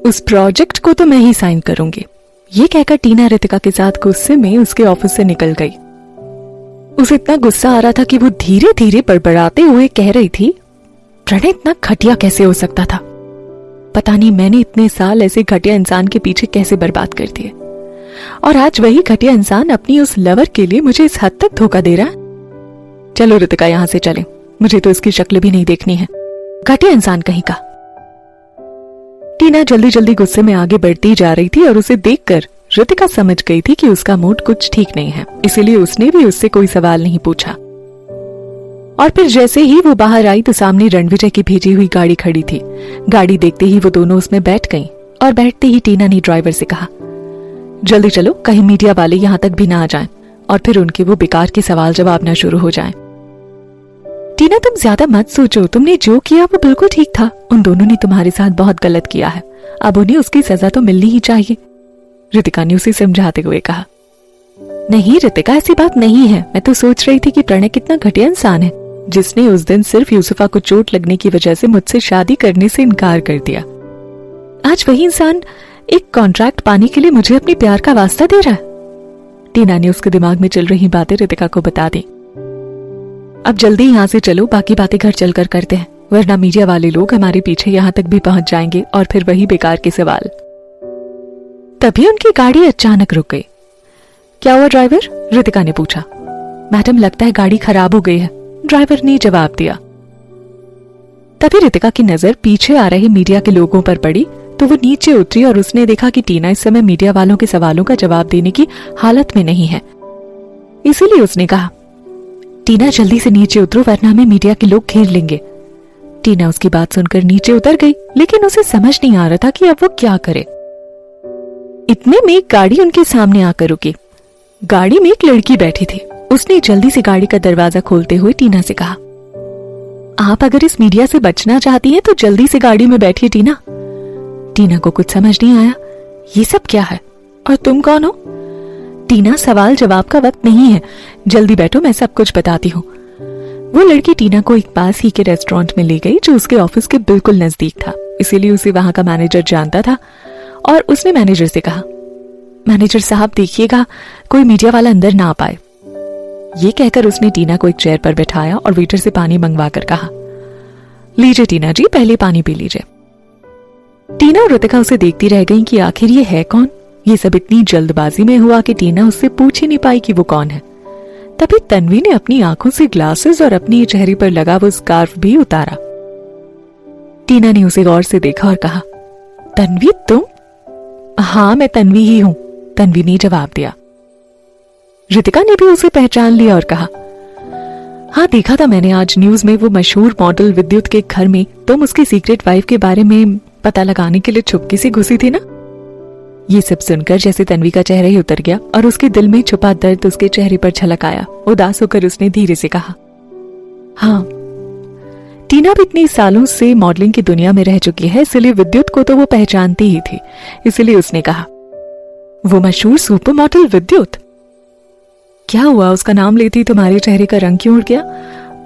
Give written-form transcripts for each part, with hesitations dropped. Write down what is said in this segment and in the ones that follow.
उस प्रोजेक्ट को तो मैं ही साइन करूंगी। ये कहकर टीना रितिका के साथ गुस्से में उसके ऑफिस से निकल गई। उसे इतना गुस्सा आ रहा था कि वो धीरे धीरे बड़बड़ाते हुए कह रही थी, प्रणय इतना घटिया कैसे हो सकता था? पता नहीं मैंने इतने साल ऐसे घटिया इंसान के पीछे कैसे बर्बाद कर दिए, और आज वही घटिया इंसान अपनी उस लवर के लिए मुझे इस हद तक धोखा दे रहा है। चलो रितिका, यहां से चलें, मुझे तो इसकी शक्ल भी नहीं देखनी है, घटिया इंसान कहीं का। टीना जल्दी जल्दी गुस्से में आगे बढ़ती जा रही थी और उसे देखकर रितिका समझ गई थी कि उसका मूड कुछ ठीक नहीं है, इसीलिए उसने भी उससे कोई सवाल नहीं पूछा। और फिर जैसे ही वो बाहर आई तो सामने रणविजय की भेजी हुई गाड़ी खड़ी थी। गाड़ी देखते ही वो दोनों उसमें बैठ गईं और बैठते ही टीना ने ड्राइवर से कहा, जल्दी चलो, कहीं मीडिया वाले यहां तक भी ना आ जाएं और फिर उनके वो बेकार के सवाल जवाब ना शुरू हो जाएं। टीना, तुम ज्यादा मत सोचो, तुमने जो किया वो बिल्कुल ठीक था। उन दोनों ने तुम्हारे साथ बहुत गलत किया है, अब उन्हें उसकी सजा तो मिलनी ही चाहिए, रितिका ने उसे समझाते हुए कहा। नहीं रितिका, ऐसी बात नहीं है। मैं तो सोच रही थी कि प्रणय कितना घटिया इंसान है, जिसने उस दिन सिर्फ यूसुफा को चोट लगने की वजह से मुझसे शादी करने से इनकार कर दिया। आज वही इंसान एक कॉन्ट्रैक्ट पाने के लिए मुझे अपने प्यार का वास्ता दे रहा है। टीना ने उसके दिमाग में चल रही बातें रितिका को बता दी। अब जल्दी यहां से चलो, बाकी बातें घर चलकर करते हैं, वरना मीडिया वाले लोग हमारे पीछे यहां तक भी पहुंच जाएंगे और फिर वही बेकार के सवाल। तभी उनकी गाड़ी अचानक रुक गई। क्या हुआ ड्राइवर? रितिका ने पूछा। मैडम, लगता है गाड़ी खराब हो गई है, ड्राइवर ने जवाब दिया। तभी रितिका की नजर पीछे आ रहे मीडिया के लोगों पर पड़ी तो वो नीचे उतरी और उसने देखा कि टीना इस समय मीडिया वालों के सवालों का जवाब देने की हालत में नहीं है। इसीलिए उसने कहा, टीना जल्दी से नीचे उतरो वरना हमें मीडिया के लोग घेर लेंगे। टीना उसकी बात सुनकर नीचे उतर गई, लेकिन उसे समझ नहीं आ रहा था कि अब वो क्या करे। इतने में एक गाड़ी उनके सामने आकर रुकी। गाड़ी में एक लड़की बैठी थी। उसने जल्दी से गाड़ी का दरवाजा खोलते हुए टीना से कहा, आप अगर इस मीडिया से बचना चाहती हैं तो जल्दी से गाड़ी में बैठिए टीना। टीना को कुछ समझ नहीं आया, ये सब क्या है और तुम कौन हो? टीना, सवाल जवाब का वक्त नहीं है, जल्दी बैठो, मैं सब कुछ बताती हूँ। वो लड़की टीना को एक पास ही के रेस्टोरेंट में ले गई जो उसके ऑफिस के बिल्कुल नजदीक था, इसीलिए उसे वहां का मैनेजर जानता था। और उसने मैनेजर से कहा, मैनेजर साहब देखिएगा कोई मीडिया वाला अंदर ना आ पाए। ये कहकर उसने टीना को एक चेयर पर बैठाया और वेटर से पानी मंगवा कर कहा, लीजिए टीना जी, पहले पानी पी लीजिए। टीना और रितिका उसे देखती रह गईं कि आखिर ये है कौन। ये सब इतनी जल्दबाजी में हुआ कि टीना उससे पूछ ही नहीं पाई कि वो कौन है। तभी तन्वी ने अपनी आंखों से ग्लासेस और अपनी चेहरे पर लगा वो स्कार्फ भी उतारा। टीना ने उसे गौर से देखा और कहा, तन्वी तुम? हाँ, मैं तन्वी ही हूं, तन्वी ने जवाब दिया। रितिका ने भी उसे पहचान लिया और कहा, हाँ देखा था मैंने आज न्यूज में, वो मशहूर मॉडल विद्युत के घर में तुम उसकी सीक्रेट वाइफ के बारे में पता लगाने के लिए चुपके से घुसी थी ना। ये सब सुनकर जैसे तन्वी का चेहरा ही उतर गया और उसके दिल में छुपा दर्द उसके चेहरे पर झलक आया। उदास होकर उसने धीरे से कहा, हाँ। टीना भी इतने सालों से मॉडलिंग की दुनिया में रह चुकी है, इसलिए विद्युत को तो वो पहचानती ही थी। इसलिए उसने कहा, वो मशहूर सुपर मॉडल विद्युत? क्या हुआ, उसका नाम लेती तुम्हारे चेहरे का रंग क्यों उड़ गया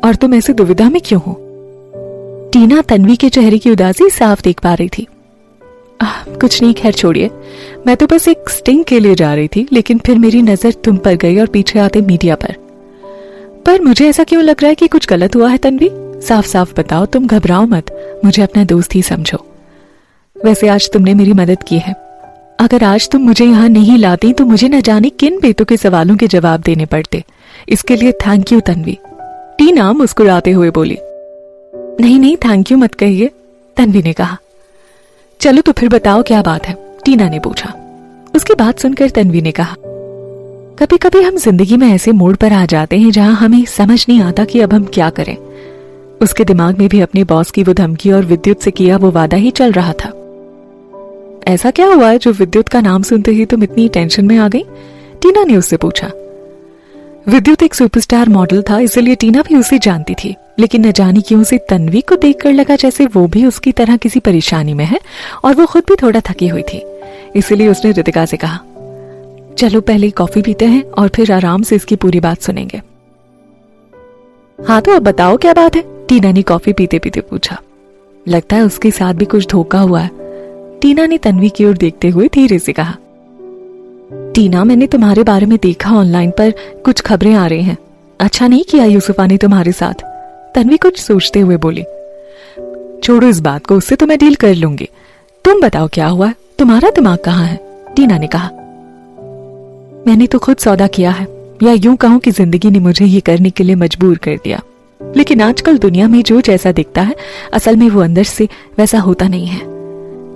और तुम ऐसे दुविधा में क्यों हो? टीना तन्वी के चेहरे की उदासी साफ देख पा रही थी। कुछ नहीं, खैर छोड़िए, मैं तो बस एक स्टिंग के लिए जा रही थी, लेकिन फिर मेरी नजर तुम पर गई और पीछे आते मीडिया पर मुझे ऐसा क्यों लग रहा है कि कुछ गलत हुआ है तन्वी? साफ साफ बताओ, तुम घबराओ मत, मुझे अपना दोस्त ही समझो। वैसे आज तुमने मेरी मदद की है, अगर आज तुम मुझे यहाँ नहीं लाती तो मुझे न जाने किन बेतुके सवालों के जवाब देने पड़ते। इसके लिए थैंक यू तन्वी। टीना मुस्कुराते हुए बोली। नहीं नहीं, थैंक यू मत कहिए, तन्वी ने कहा। चलो तो फिर बताओ क्या बात है, टीना ने पूछा। उसकी बात सुनकर तन्वी ने कहा, कभी कभी हम जिंदगी में ऐसे मोड़ पर आ जाते हैं जहां हमें समझ नहीं आता कि अब हम क्या करें। उसके दिमाग में भी अपने बॉस की वो धमकी और विद्युत से किया वो वादा ही चल रहा था। ऐसा क्या हुआ है जो विद्युत का नाम सुनते ही तुम इतनी टेंशन में आ गई? टीना ने उससे पूछा। विद्युत एक सुपरस्टार मॉडल था, इसलिए टीना भी उसे जानती थी, लेकिन न जाने क्यों उसे तन्वी को देखकर लगा जैसे वो भी उसकी तरह किसी परेशानी में है और वो खुद भी थोड़ा थकी हुई थी। इसलिए उसने रितिका से कहा, चलो पहले कॉफी पीते हैं और फिर आराम से इसकी पूरी बात सुनेंगे। हाँ तो अब बताओ क्या बात है, टीना ने कॉफी पीते पीते पूछा। लगता है उसके साथ भी कुछ धोखा हुआ है। टीना ने तन्वी की ओर देखते हुए धीरे से कहा। टीना, मैंने तुम्हारे बारे में देखा ऑनलाइन पर कुछ खबरें आ रही हैं। अच्छा नहीं किया यूसुफा ने तुम्हारे साथ। तन्वी कुछ सोचते हुए बोली। छोड़ो इस बात को, उससे तो मैं डील कर लूंगी। तुम बताओ क्या हुआ है, तुम्हारा दिमाग कहाँ है? टीना ने कहा। मैंने तो खुद सौदा किया है, या यूं कहूं कि जिंदगी ने मुझे ये करने के लिए मजबूर कर दिया। लेकिन आजकल दुनिया में जो जैसा दिखता है असल में वो अंदर से वैसा होता नहीं है।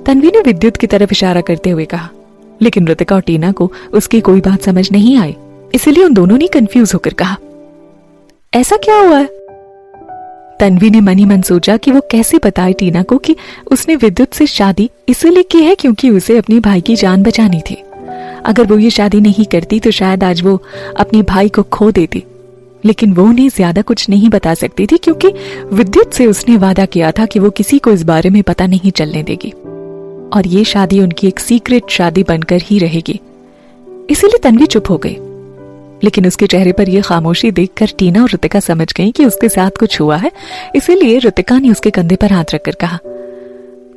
तन्वी ने विद्युत की तरफ इशारा करते हुए कहा। लेकिन ऋतिका और टीना को उसकी कोई बात समझ नहीं आई, इसलिए उन दोनों ने कंफ्यूज होकर कहा, ऐसा क्या हुआ है? तन्वी ने मनी मन सोचा कि वो कैसे बताए टीना को कि उसने विद्युत से शादी इसलिए की है क्योंकि उसे अपने भाई की जान बचानी थी। अगर वो ये शादी नहीं करती तो शायद आज वो अपने भाई को खो देती। लेकिन वो उन्हें ज्यादा कुछ नहीं बता सकती थी क्योंकि विद्युत से उसने वादा किया था कि वो किसी को इस बारे में पता नहीं चलने देगी और ये शादी उनकी एक सीक्रेट शादी बनकर ही रहेगी। इसीलिए तन्वी चुप हो गई। लेकिन उसके चेहरे पर यह खामोशी देखकर टीना और ऋतिका समझ गईं कि उसके साथ कुछ हुआ है। इसीलिए ऋतिका ने उसके कंधे पर हाथ रखकर कहा,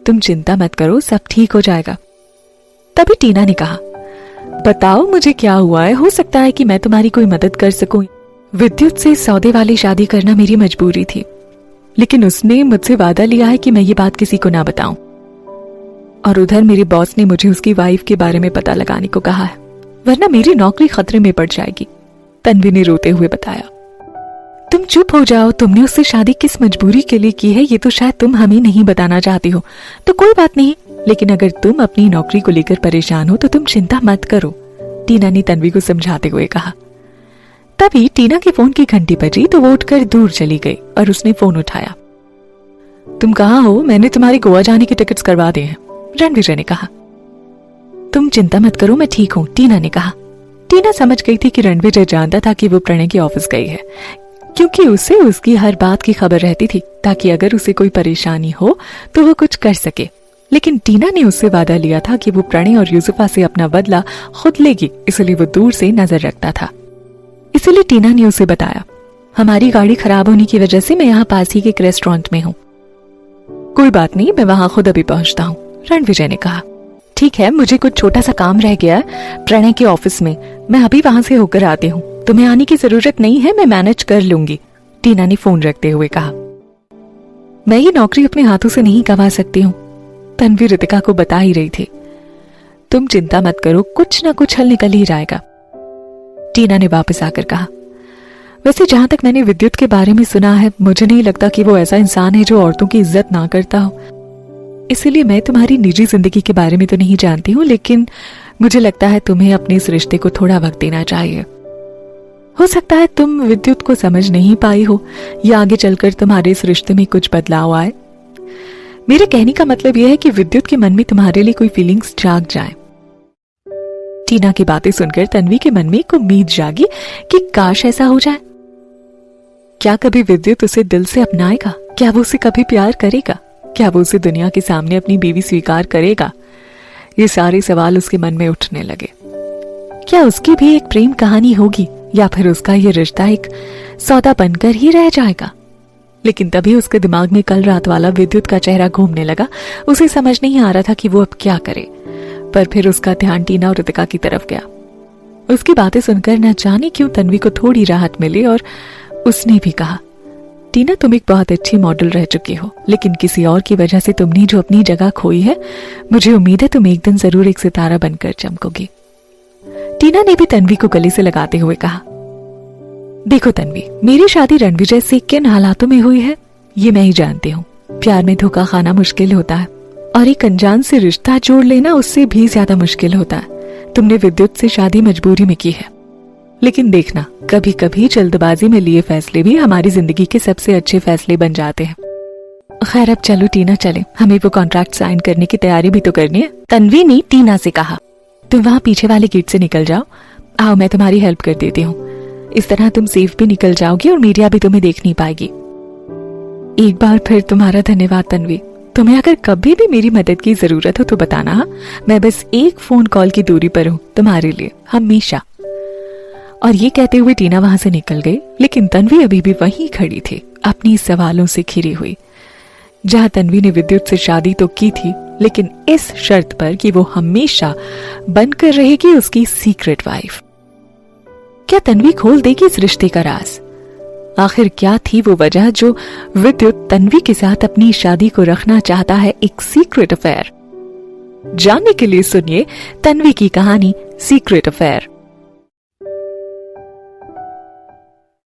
तुम चिंता मत करो, सब ठीक हो जाएगा। तभी टीना ने कहा, बताओ मुझे क्या हुआ है, हो सकता है कि मैं तुम्हारी कोई मदद कर सकूं। विद्युत से सौदे वाली शादी करना मेरी मजबूरी थी, लेकिन उसने मुझसे वादा लिया है कि मैं ये बात किसी को ना बताऊं। और उधर मेरे बॉस ने मुझे उसकी वाइफ के बारे में पता लगाने को कहा है, वरना मेरी नौकरी खतरे में पड़ जाएगी। तन्वी ने रोते हुए बताया। तुम चुप हो जाओ, तुमने उससे शादी किस मजबूरी के लिए की है ये तो शायद तुम हमें नहीं बताना चाहती हो, तो कोई बात नहीं। लेकिन अगर तुम अपनी नौकरी को लेकर परेशान हो तो तुम चिंता मत करो, टीना ने तन्वी को समझाते हुए कहा। तभी टीना के फोन की घंटी बजी तो वो उठकर दूर चली गई और उसने फोन उठाया। तुम कहाँ हो? मैंने तुम्हारी गोवा जाने की टिकट्स करवा दी हैं, रणविजय ने कहा। तुम चिंता मत करो, मैं ठीक हूं, टीना ने कहा। टीना समझ गई थी कि रणविजय जानता था कि वो प्रणय के ऑफिस गई है, क्योंकि उसे उसकी हर बात की खबर रहती थी ताकि अगर उसे कोई परेशानी हो तो वो कुछ कर सके। लेकिन टीना ने उससे वादा लिया था कि वो प्रणय और यूसुफा से अपना बदला खुद लेगी, इसलिए वो दूर से नजर रखता था। इसलिए टीना ने उसे बताया, हमारी गाड़ी खराब होने की वजह से मैं यहाँ पास ही के एक रेस्टोरेंट में हूँ। कोई बात नहीं, मैं वहां खुद अभी पहुंचता हूँ, रणविजय ने कहा। ठीक है, मुझे कुछ छोटा सा काम रह गया है प्रणय के ऑफिस में, मैं अभी वहां से होकर आती हूँ। तुम्हें आने की जरूरत नहीं है, मैं मैनेज कर लूंगी, टीना ने फोन रखते हुए कहा। मैं ये नौकरी अपने हाथों से नहीं गंवा सकती हूँ, तन्वी ऋतिका को बता ही रही थी। तुम चिंता मत करो, कुछ ना कुछ हल निकल ही जाएगा, टीना ने वापस आकर कहा। वैसे जहां तक मैंने विद्युत के बारे में सुना है, मुझे नहीं लगता कि वो ऐसा इंसान है जो औरतों की इज्जत ना करता हो। इसलिए मैं तुम्हारी निजी जिंदगी के बारे में तो नहीं जानती हूँ, लेकिन मुझे लगता है तुम्हें अपने इस रिश्ते को थोड़ा वक्त देना चाहिए। हो सकता है तुम विद्युत को समझ नहीं पाई हो या आगे चलकर तुम्हारे इस रिश्ते में कुछ बदलाव आए। मेरे कहने का मतलब यह है कि विद्युत के मन में तुम्हारे लिए कोई फीलिंग्स जाग जाए। टीना की बातें सुनकर तन्वी के मन में एक उम्मीद जागी कि काश ऐसा हो जाए। क्या कभी विद्युत उसे दिल से अपनाएगा? क्या वो उसे कभी प्यार करेगा? क्या वो उसे दुनिया के सामने अपनी बीवी स्वीकार करेगा? ये सारे सवाल उसके मन में उठने लगे। क्या उसकी भी एक प्रेम कहानी होगी या फिर उसका ये रिश्ता एक सौदा बनकर ही रह जाएगा? लेकिन तभी उसके दिमाग में कल रात वाला विद्युत का चेहरा घूमने लगा। उसे समझ नहीं आ रहा था कि वो अब क्या करे, पर फिर उसका ध्यान टीना और ऋतिका की तरफ गया। उसकी बातें सुनकर न जाने क्यों तन्वी को थोड़ी राहत मिली और उसने भी कहा, टीना तुम एक बहुत अच्छी मॉडल रह चुकी हो, लेकिन किसी और की वजह से तुमने जो अपनी जगह खोई है, मुझे उम्मीद है तुम एक दिन जरूर एक सितारा बनकर चमकोगी। टीना ने भी तन्वी को गले से लगाते हुए कहा, देखो तन्वी, मेरी शादी रणविजय से किन हालातों में हुई है ये मैं ही जानती हूँ। प्यार में धोखा खाना मुश्किल होता है और एक अनजान से रिश्ता जोड़ लेना उससे भी ज्यादा मुश्किल होता है। तुमने विद्युत से शादी मजबूरी में की है, लेकिन देखना कभी कभी जल्दबाजी में लिए फैसले भी हमारी जिंदगी के सबसे अच्छे फैसले बन जाते हैं। खैर अब चलो टीना, चले, हमें वो कॉन्ट्रैक्ट साइन करने की तैयारी भी तो करनी है, तन्वी ने टीना से कहा। तुम वहां पीछे वाले गेट से निकल जाओ, आओ मैं तुम्हारी हेल्प कर देती हूँ। इस तरह तुम सेफ भी निकल जाओगी और मीडिया भी तुम्हें देख नहीं पाएगी। एक बार फिर तुम्हारा धन्यवाद तन्वी। तुम्हें अगर कभी भी मेरी मदद की जरूरत हो तो बताना, हाँ? मैं बस एक फोन कॉल की दूरी पर हूँ तुम्हारे लिए, हमेशा। और ये कहते हुए टीना वहां से निकल गई, लेकिन तन्वी अभी भी वहीं खड़ी थी, अपनी सवालों से घिरी हुई। जहां तन्वी ने विद्युत से शादी तो की थी, लेकिन इस शर्त पर कि वो हमेशा बनकर रहेगी उसकी सीक्रेट वाइफ। क्या तन्वी खोल देगी इस रिश्ते का राज? आखिर क्या थी वो वजह जो विद्युत तन्वी के साथ अपनी शादी को रखना चाहता है एक सीक्रेट अफेयर? जानने के लिए सुनिए तन्वी की कहानी सीक्रेट अफेयर।